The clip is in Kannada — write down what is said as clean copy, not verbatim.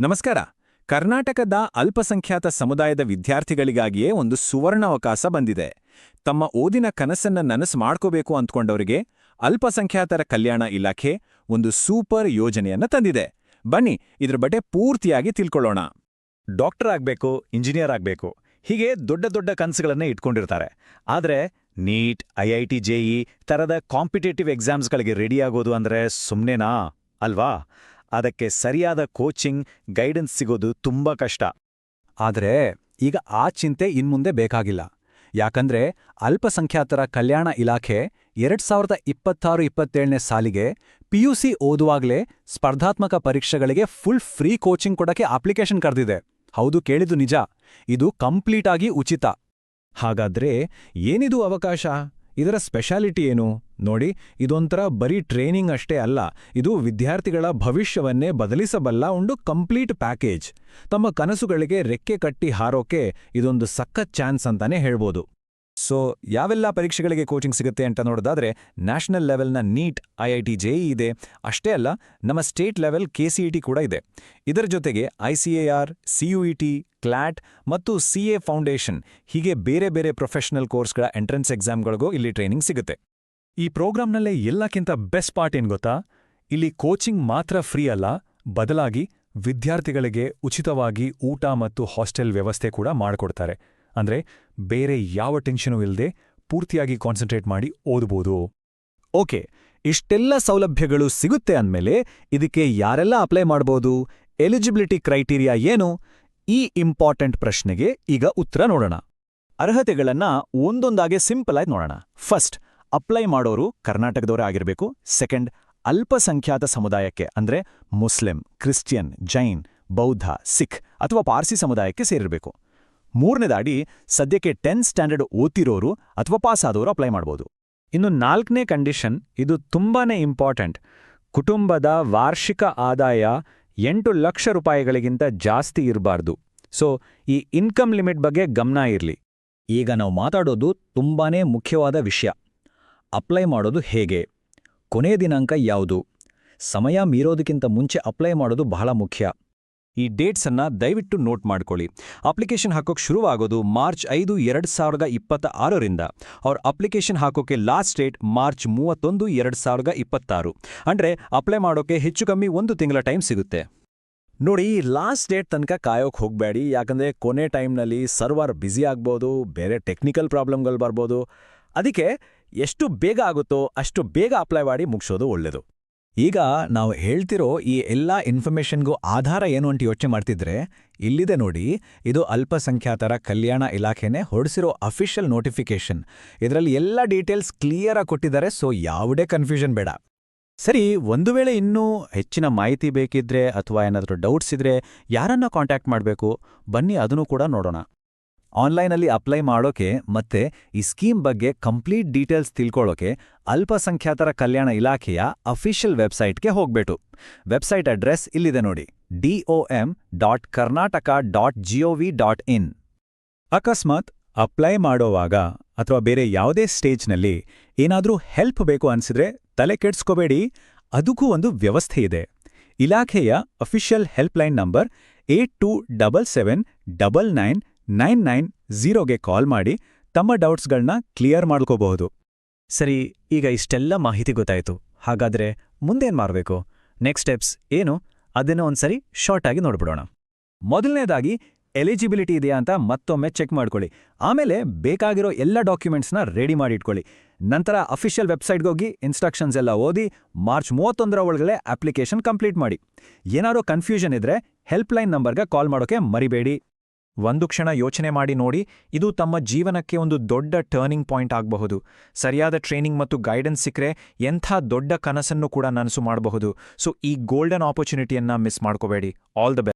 ನಮಸ್ಕಾರ. ಕರ್ನಾಟಕದ ಅಲ್ಪಸಂಖ್ಯಾತ ಸಮುದಾಯದ ವಿದ್ಯಾರ್ಥಿಗಳಿಗಾಗಿಯೇ ಒಂದು ಸುವರ್ಣಾವಕಾಶ ಬಂದಿದೆ. ತಮ್ಮ ಓದಿನ ಕನಸನ್ನ ನನಸು ಮಾಡ್ಕೋಬೇಕು ಅಂದ್ಕೊಂಡವರಿಗೆ ಅಲ್ಪಸಂಖ್ಯಾತರ ಕಲ್ಯಾಣ ಇಲಾಖೆ ಒಂದು ಸೂಪರ್ ಯೋಜನೆಯನ್ನ ತಂದಿದೆ. ಬನ್ನಿ ಇದ್ರ ಬಗ್ಗೆ ಪೂರ್ತಿಯಾಗಿ ತಿಳ್ಕೊಳ್ಳೋಣ. ಡಾಕ್ಟರ್ ಆಗ್ಬೇಕು, ಇಂಜಿನಿಯರ್ ಆಗ್ಬೇಕು, ಹೀಗೆ ದೊಡ್ಡ ದೊಡ್ಡ ಕನಸುಗಳನ್ನೇ ಇಟ್ಕೊಂಡಿರ್ತಾರೆ. ಆದರೆ ನೀಟ್, IIT JEE ಥರದ ಕಾಂಪಿಟೇಟಿವ್ ಎಕ್ಸಾಮ್ಸ್ಗಳಿಗೆ ರೆಡಿಯಾಗೋದು ಅಂದ್ರೆ ಸುಮ್ಮನೆನಾ ಅಲ್ವಾ? ಅದಕ್ಕೆ ಸರಿಯಾದ ಕೋಚಿಂಗ್, ಗೈಡೆನ್ಸ್ ಸಿಗೋದು ತುಂಬಾ ಕಷ್ಟ. ಆದರೆ ಈಗ ಆ ಚಿಂತೆ ಇನ್ಮುಂದೆ ಬೇಕಾಗಿಲ್ಲ. ಯಾಕಂದ್ರೆ ಅಲ್ಪಸಂಖ್ಯಾತರ ಕಲ್ಯಾಣ ಇಲಾಖೆ 2026-27ನೇ ಸಾಲಿಗೆ PUC ಓದುವಾಗಲೇ ಸ್ಪರ್ಧಾತ್ಮಕ ಪರೀಕ್ಷೆಗಳಿಗೆ ಫುಲ್ ಫ್ರೀ ಕೋಚಿಂಗ್ ಕೊಡಕ್ಕೆ ಅಪ್ಲಿಕೇಶನ್ ಕರೆದಿದೆ. ಹೌದು, ಕೇಳಿದ್ದು ನಿಜ. ಇದು ಕಂಪ್ಲೀಟ್ ಆಗಿ ಉಚಿತ. ಹಾಗಾದ್ರೆ ಏನಿದು ಅವಕಾಶ? ಇದರ ಸ್ಪೆಷಾಲಿಟಿ ಏನು? ನೋಡಿ, ಇದೊಂಥರ ಬರೀ ಟ್ರೈನಿಂಗ್ ಅಷ್ಟೇ ಅಲ್ಲ, ಇದು ವಿದ್ಯಾರ್ಥಿಗಳ ಭವಿಷ್ಯವನ್ನೇ ಬದಲಿಸಬಲ್ಲ ಒಂದು ಕಂಪ್ಲೀಟ್ ಪ್ಯಾಕೇಜ್. ತಮ್ಮ ಕನಸುಗಳಿಗೆ ರೆಕ್ಕೆ ಕಟ್ಟಿ ಹಾರೋಕೆ ಇದೊಂದು ಸಖತ್ ಚಾನ್ಸ್ ಅಂತಾನೆ ಹೇಳ್ಬೋದು. ಸೊ ಯಾವೆಲ್ಲ ಪರೀಕ್ಷೆಗಳಿಗೆ ಕೋಚಿಂಗ್ ಸಿಗುತ್ತೆ ಅಂತ ನೋಡೋದಾದ್ರೆ, ನ್ಯಾಷನಲ್ ಲೆವೆಲ್ನ ನೀಟ್, IIT JEE ಇದೆ. ಅಷ್ಟೇ ಅಲ್ಲ, ನಮ್ಮ ಸ್ಟೇಟ್ ಲೆವೆಲ್ KCET ಕೂಡ ಇದೆ. ಇದರ ಜೊತೆಗೆ ICAR, CUET, CLAT ಮತ್ತು CA ಫೌಂಡೇಶನ್, ಹೀಗೆ ಬೇರೆ ಬೇರೆ ಪ್ರೊಫೆಷನಲ್ ಕೋರ್ಸ್ಗಳ ಎಂಟ್ರೆನ್ಸ್ ಎಕ್ಸಾಮ್ಗಳಿಗೂ ಇಲ್ಲಿ ಟ್ರೈನಿಂಗ್ ಸಿಗುತ್ತೆ. ಈ ಪ್ರೋಗ್ರಾಂನಲ್ಲೇ ಎಲ್ಲಕ್ಕಿಂತ ಬೆಸ್ಟ್ ಪಾರ್ಟ್ ಏನ್ ಗೊತ್ತಾ? ಇಲ್ಲಿ ಕೋಚಿಂಗ್ ಮಾತ್ರ ಫ್ರೀ ಅಲ್ಲ, ಬದಲಾಗಿ ವಿದ್ಯಾರ್ಥಿಗಳಿಗೆ ಉಚಿತವಾಗಿ ಊಟ ಮತ್ತು ಹಾಸ್ಟೆಲ್ ವ್ಯವಸ್ಥೆ ಕೂಡ ಮಾಡಿಕೊಡ್ತಾರೆ. ಅಂದ್ರೆ ಬೇರೆ ಯಾವ ಟೆನ್ಷನೂ ಇಲ್ಲದೆ ಪೂರ್ತಿಯಾಗಿ ಕಾನ್ಸಂಟ್ರೇಟ್ ಮಾಡಿ ಓದಬಹುದು. ಓಕೆ, ಇಷ್ಟೆಲ್ಲ ಸೌಲಭ್ಯಗಳು ಸಿಗುತ್ತೆ ಅಂದ್ಮೇಲೆ ಇದಕ್ಕೆ ಯಾರೆಲ್ಲ ಅಪ್ಲೈ ಮಾಡ್ಬೋದು? ಎಲಿಜಿಬಿಲಿಟಿ ಕ್ರೈಟೀರಿಯಾ ಏನು? ಈ ಇಂಪಾರ್ಟೆಂಟ್ ಪ್ರಶ್ನೆಗೆ ಈಗ ಉತ್ತರ ನೋಡೋಣ. ಅರ್ಹತೆಗಳನ್ನ ಒಂದೊಂದಾಗೆ ಸಿಂಪಲ್ ಆಗಿ ನೋಡೋಣ. ಫಸ್ಟ್, ಅಪ್ಲೈ ಮಾಡೋರು ಕರ್ನಾಟಕದವರೇ ಆಗಿರಬೇಕು. ಸೆಕೆಂಡ್, ಅಲ್ಪಸಂಖ್ಯಾತ ಸಮುದಾಯಕ್ಕೆ ಅಂದ್ರೆ ಮುಸ್ಲಿಂ, ಕ್ರಿಶ್ಚಿಯನ್, ಜೈನ್, ಬೌದ್ಧ, ಸಿಖ್ ಅಥವಾ ಪಾರ್ಸಿ ಸಮುದಾಯಕ್ಕೆ ಸೇರಿರಬೇಕು. ಮೂರನೇದಾಡಿ, ಸದ್ಯಕ್ಕೆ 10th ಸ್ಟ್ಯಾಂಡರ್ಡ್ ಓದ್ತಿರೋರು ಅಥವಾ ಪಾಸ್ ಆದವರು ಅಪ್ಲೈ ಮಾಡ್ಬೋದು. ಇನ್ನು 4ನೇ ಕಂಡೀಷನ್, ಇದು ತುಂಬಾನೇ ಇಂಪಾರ್ಟೆಂಟ್. ಕುಟುಂಬದ ವಾರ್ಷಿಕ ಆದಾಯ 8 ಲಕ್ಷ ರೂಪಾಯಿಗಳಿಗಿಂತ ಜಾಸ್ತಿ ಇರಬಾರ್ದು. ಸೊ ಈ ಇನ್ಕಮ್ ಲಿಮಿಟ್ ಬಗ್ಗೆ ಗಮನ ಇರಲಿ. ಈಗ ನಾವು ಮಾತಾಡೋದು ತುಂಬಾನೇ ಮುಖ್ಯವಾದ ವಿಷಯ. ಅಪ್ಲೈ ಮಾಡೋದು ಹೇಗೆ? ಕೊನೆ ದಿನಾಂಕ ಯಾವುದು? ಸಮಯ ಮೀರೋದಕ್ಕಿಂತ ಮುಂಚೆ ಅಪ್ಲೈ ಮಾಡೋದು ಬಹಳ ಮುಖ್ಯ. ಈ ಡೇಟ್ಸನ್ನ ದಯವಿಟ್ಟು ನೋಟ್ ಮಾಡ್ಕೊಳ್ಳಿ. ಅಪ್ಲಿಕೇಶನ್ ಹಾಕೋಕೆ ಶುರುವಾಗೋದು ಮಾರ್ಚ್ 5, 2026ರಿಂದ. ಅವ್ರ ಅಪ್ಲಿಕೇಶನ್ ಹಾಕೋಕೆ ಲಾಸ್ಟ್ ಡೇಟ್ ಮಾರ್ಚ್ 31, 2026. ಅಂದ್ರೆ ಅಪ್ಲೈ ಮಾಡೋಕೆ ಹೆಚ್ಚು ಕಮ್ಮಿ 1 ತಿಂಗಳ ಟೈಮ್ ಸಿಗುತ್ತೆ. ನೋಡಿ, ಲಾಸ್ಟ್ ಡೇಟ್ ತನಕ ಕಾಯೋಕೆ ಹೋಗಬೇಡಿ. ಯಾಕಂದ್ರೆ ಕೊನೆ ಟೈಮ್ನಲ್ಲಿ ಸರ್ವರ್ ಬ್ಯುಸಿ ಆಗ್ಬೋದು, ಬೇರೆ ಟೆಕ್ನಿಕಲ್ ಪ್ರಾಬ್ಲಮ್ಗಳು ಬರ್ಬೋದು. ಅದಕ್ಕೆ ಎಷ್ಟು ಬೇಗ ಆಗುತ್ತೋ ಅಷ್ಟು ಬೇಗ ಅಪ್ಲೈ ಮಾಡಿ ಮುಗಿಸೋದು ಒಳ್ಳೆಯದು. ಈಗ ನಾವು ಹೇಳ್ತಿರೋ ಈ ಎಲ್ಲಾ ಇನ್ಫಾರ್ಮೇಷನ್ಗೂ ಆಧಾರ ಏನು ಅಂತ ಯೋಚನೆ ಮಾಡ್ತಿದ್ರೆ, ಇಲ್ಲಿದೆ ನೋಡಿ. ಇದು ಅಲ್ಪಸಂಖ್ಯಾತರ ಕಲ್ಯಾಣ ಇಲಾಖೆನೇ ಹೊರಡಿಸಿರೋ ಅಫಿಷಿಯಲ್ ನೋಟಿಫಿಕೇಶನ್. ಇದರಲ್ಲಿ ಎಲ್ಲ ಡೀಟೇಲ್ಸ್ ಕ್ಲಿಯರ್ ಆಗಿ ಕೊಟ್ಟಿದ್ದಾರೆ. ಸೊ ಯಾವುದೇ ಕನ್ಫ್ಯೂಷನ್ ಬೇಡ. ಸರಿ, ಒಂದು ವೇಳೆ ಇನ್ನೂ ಹೆಚ್ಚಿನ ಮಾಹಿತಿ ಬೇಕಿದ್ರೆ ಅಥವಾ ಏನಾದರೂ ಡೌಟ್ಸ್ ಇದ್ರೆ ಯಾರನ್ನ ಕಾಂಟ್ಯಾಕ್ಟ್ ಮಾಡಬೇಕು? ಬನ್ನಿ ಅದನ್ನು ಕೂಡ ನೋಡೋಣ. ಆನ್ಲೈನಲ್ಲಿ ಅಪ್ಲೈ ಮಾಡೋಕೆ ಮತ್ತೆ ಈ ಸ್ಕೀಮ್ ಬಗ್ಗೆ ಕಂಪ್ಲೀಟ್ ಡೀಟೇಲ್ಸ್ ತಿಳ್ಕೊಳ್ಳೋಕೆ ಅಲ್ಪಸಂಖ್ಯಾತರ ಕಲ್ಯಾಣ ಇಲಾಖೆಯ ಅಫಿಷಿಯಲ್ ವೆಬ್ಸೈಟ್ಗೆ ಹೋಗ್ಬೇಕು. ವೆಬ್ಸೈಟ್ ಅಡ್ರೆಸ್ ಇಲ್ಲಿದೆ ನೋಡಿ, dom.karnataka.gov.in. ಅಕಸ್ಮಾತ್ ಅಪ್ಲೈ ಮಾಡೋವಾಗ ಅಥವಾ ಬೇರೆ ಯಾವುದೇ ಸ್ಟೇಜ್ನಲ್ಲಿ ಏನಾದರೂ ಹೆಲ್ಪ್ ಬೇಕು ಅನ್ಸಿದ್ರೆ ತಲೆ ಕೆಡ್ಸ್ಕೋಬೇಡಿ. ಅದಕ್ಕೂ ಒಂದು ವ್ಯವಸ್ಥೆ ಇದೆ. ಇಲಾಖೆಯ ಅಫಿಷಿಯಲ್ ಹೆಲ್ಪ್ಲೈನ್ ನಂಬರ್ 8277999990ಗೆ ಕಾಲ್ ಮಾಡಿ ತಮ್ಮ ಡೌಟ್ಸ್ಗಳನ್ನ ಕ್ಲಿಯರ್ ಮಾಡ್ಕೋಬಹುದು. ಸರಿ, ಈಗ ಇಷ್ಟೆಲ್ಲ ಮಾಹಿತಿ ಗೊತ್ತಾಯ್ತು. ಹಾಗಾದ್ರೆ ಮುಂದೇನ್ ಮಾಡಬೇಕು? ನೆಕ್ಸ್ಟ್ ಸ್ಟೆಪ್ಸ್ ಏನು? ಅದನ್ನು ಒಂದ್ಸರಿ ಶಾರ್ಟ್ ಆಗಿ ನೋಡ್ಬಿಡೋಣ. ಮೊದಲನೇದಾಗಿ ಎಲಿಜಿಬಿಲಿಟಿ ಇದೆಯಾ ಅಂತ ಮತ್ತೊಮ್ಮೆ ಚೆಕ್ ಮಾಡ್ಕೊಳ್ಳಿ. ಆಮೇಲೆ ಬೇಕಾಗಿರೋ ಎಲ್ಲ ಡಾಕ್ಯುಮೆಂಟ್ಸ್ನ ರೆಡಿ ಮಾಡಿ ಇಟ್ಕೊಳ್ಳಿ. ನಂತರ ಅಫಿಷಿಯಲ್ ವೆಬ್ಸೈಟ್ಗೋಗಿ ಇನ್ಸ್ಟ್ರಕ್ಷನ್ಸ್ ಎಲ್ಲ ಓದಿ ಮಾರ್ಚ್ 31ರ ಒಳಗಡೆ ಅಪ್ಲಿಕೇಶನ್ ಕಂಪ್ಲೀಟ್ ಮಾಡಿ. ಏನಾರೋ ಕನ್ಫ್ಯೂಷನ್ ಇದ್ರೆ ಹೆಲ್ಪ್ಲೈನ್ ನಂಬರ್ಗೆ ಕಾಲ್ ಮಾಡೋಕೆ ಮರಿಬೇಡಿ. ಒಂದು ಕ್ಷಣ ಯೋಚನೆ ಮಾಡಿ ನೋಡಿ, ಇದು ತಮ್ಮ ಜೀವನಕ್ಕೆ ಒಂದು ದೊಡ್ಡ ಟರ್ನಿಂಗ್ ಪಾಯಿಂಟ್ ಆಗಬಹುದು. ಸರಿಯಾದ ಟ್ರೈನಿಂಗ್ ಮತ್ತು ಗೈಡೆನ್ಸ್ ಸಿಕ್ಕರೆ ಎಂಥ ದೊಡ್ಡ ಕನಸನ್ನು ಕೂಡ ನನಸು ಮಾಡಬಹುದು. ಸೊ ಈ ಗೋಲ್ಡನ್ ಆಪರ್ಚುನಿಟಿಯನ್ನ ಮಿಸ್ ಮಾಡ್ಕೋಬೇಡಿ. All the best.